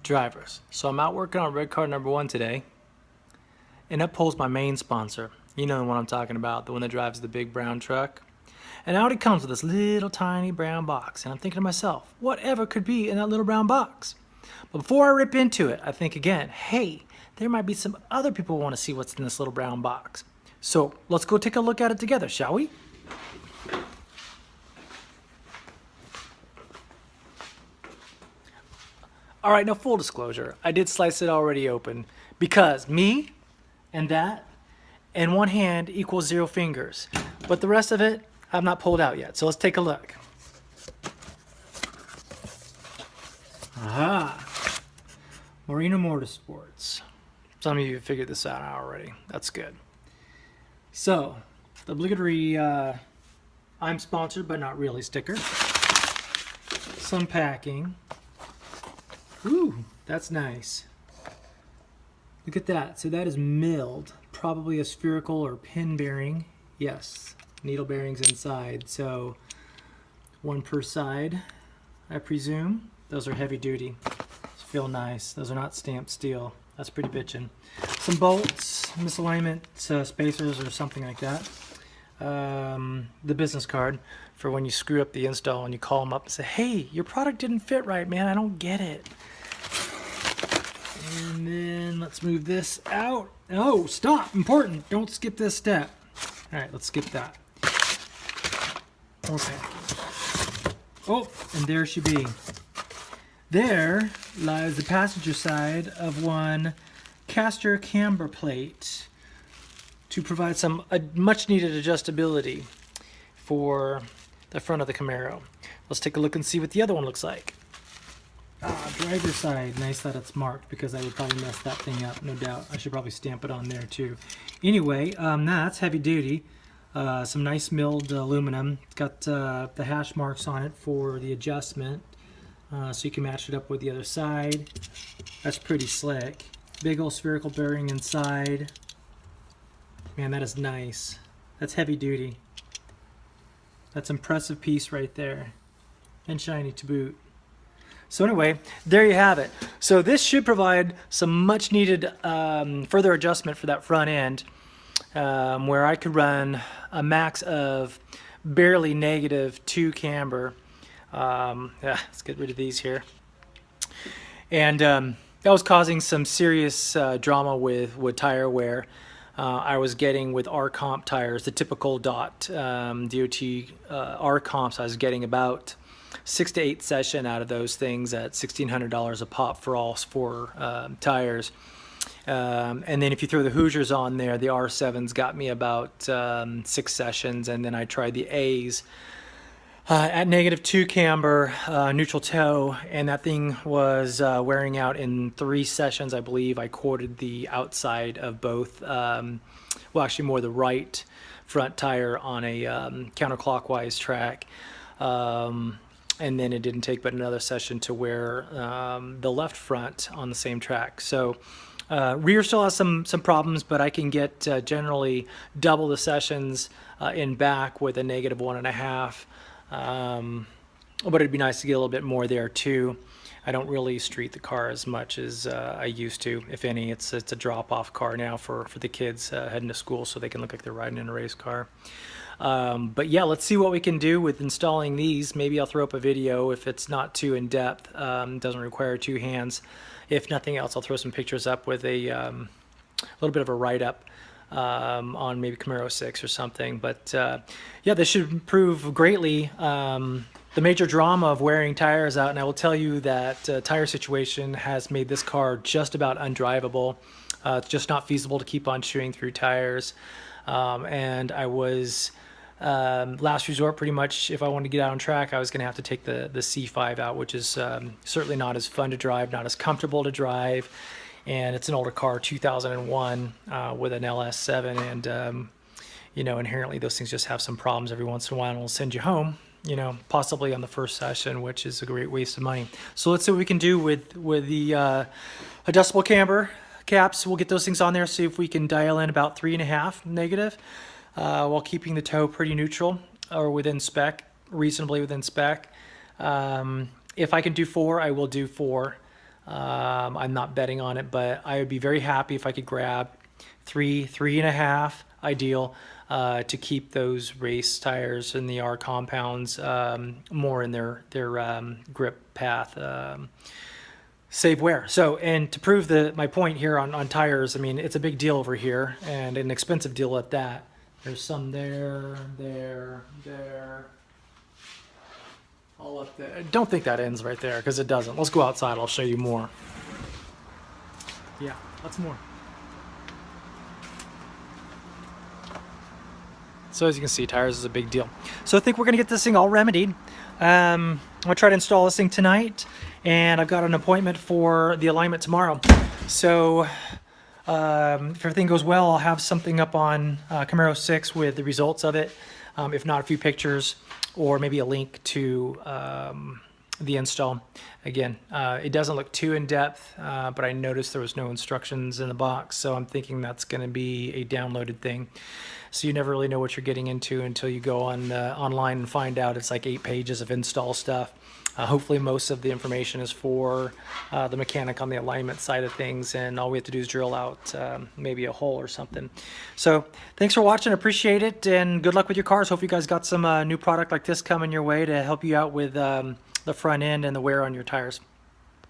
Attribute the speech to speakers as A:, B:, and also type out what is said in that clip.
A: drivers. So I'm out working on red car number 1 today, and up pulls my main sponsor. You know the one I'm talking about, the one that drives the big brown truck. And out he comes with this little tiny brown box, and I'm thinking to myself, whatever could be in that little brown box? But before I rip into it, I think again, hey, there might be some other people who want to see what's in this little brown box. So let's go take a look at it together, shall we? All right, now full disclosure, I did slice it already open because me and that and one hand equals 0 fingers. But the rest of it, I've not pulled out yet. So let's take a look. Aha! Moreno Motorsports. Some of you figured this out already. That's good. So, the obligatory I'm sponsored but not really sticker. Some packing. Ooh, that's nice. Look at that. So that is milled. Probably a spherical or pin bearing. Yes, needle bearings inside. So 1 per side, I presume. Those are heavy duty. Those feel nice. Those are not stamped steel. That's pretty bitchin'. Some bolts, misalignment spacers or something like that. The business card for when you screw up the install and you call them up and say, hey, your product didn't fit right, man. I don't get it. And then let's move this out. Oh, stop. Important. Don't skip this step. All right, let's skip that. Okay. Oh, and there she be. There lies the passenger side of one Castor Camber plate to provide some much needed adjustability for the front of the Camaro. Let's take a look and see what the other one looks like. Driver's side, nice that it's marked because I would probably mess that thing up, no doubt. I should probably stamp it on there too. Anyway, that's heavy duty. Some nice milled aluminum. It's got the hash marks on it for the adjustment, so you can match it up with the other side. That's pretty slick. Big old spherical bearing inside. Man, that is nice. That's heavy duty. That's an impressive piece right there. And shiny to boot. So anyway, there you have it. So this should provide some much needed further adjustment for that front end, where I could run a max of barely -2 camber. Yeah, let's get rid of these here. And that was causing some serious drama with tire wear. I was getting with R-Comp tires, the typical DOT R-Comps, I was getting about 6 to 8 session out of those things at $1,600 a pop for all 4 tires. And then if you throw the Hoosiers on there, the R7s got me about 6 sessions, and then I tried the A's at -2 camber, neutral toe, and that thing was wearing out in 3 sessions, I believe. I corded the outside of both, well, actually more the right front tire on a counterclockwise track. And then it didn't take but another session to wear the left front on the same track. So rear still has some problems, but I can get generally double the sessions in back with a -1.5. But it'd be nice to get a little bit more there too. I don't really street the car as much as I used to. If any, it's a drop-off car now for the kids heading to school, so they can look like they're riding in a race car. But yeah, let's see what we can do with installing these. Maybe I'll throw up a video if it's not too in-depth. Doesn't require 2 hands. If nothing else, I'll throw some pictures up with a little bit of a write-up on maybe Camaro 6 or something. But yeah, this should improve greatly the major drama of wearing tires out. And I will tell you that tire situation has made this car just about undrivable. It's just not feasible to keep on chewing through tires. And I was last resort, pretty much, if I wanted to get out on track, I was going to have to take the C5 out, which is certainly not as fun to drive, not as comfortable to drive. And it's an older car, 2001, with an LS7, and you know, inherently those things just have some problems every once in a while, and it'll send you home, you know, possibly on the first session, which is a great waste of money. So let's see what we can do with the adjustable camber caps. We'll get those things on there, see if we can dial in about 3.5 negative, while keeping the toe pretty neutral or within spec, reasonably within spec. If I can do 4, I will do 4. I'm not betting on it, but I would be very happy if I could grab 3.5, ideal, to keep those race tires in the R compounds more in their grip path. Save wear. So, and to prove my point here on tires, I mean, it's a big deal over here, and an expensive deal at that. There's some there, all up there. I don't think that ends right there, because it doesn't. Let's go outside, I'll show you more. Yeah, that's more. So as you can see, tires is a big deal. So I think we're gonna get this thing all remedied. I'm gonna try to install this thing tonight, and I've got an appointment for the alignment tomorrow. So if everything goes well, I'll have something up on Camaro 6 with the results of it. If not, a few pictures, or maybe a link to the install. Again, it doesn't look too in-depth, but I noticed there was no instructions in the box, so I'm thinking that's going to be a downloaded thing. So you never really know what you're getting into until you go on online and find out. It's like 8 pages of install stuff. Hopefully most of the information is for the mechanic on the alignment side of things, and all we have to do is drill out maybe a hole or something. So thanks for watching, appreciate it, and good luck with your cars. Hope you guys got some new product like this coming your way to help you out with the front end and the wear on your tires.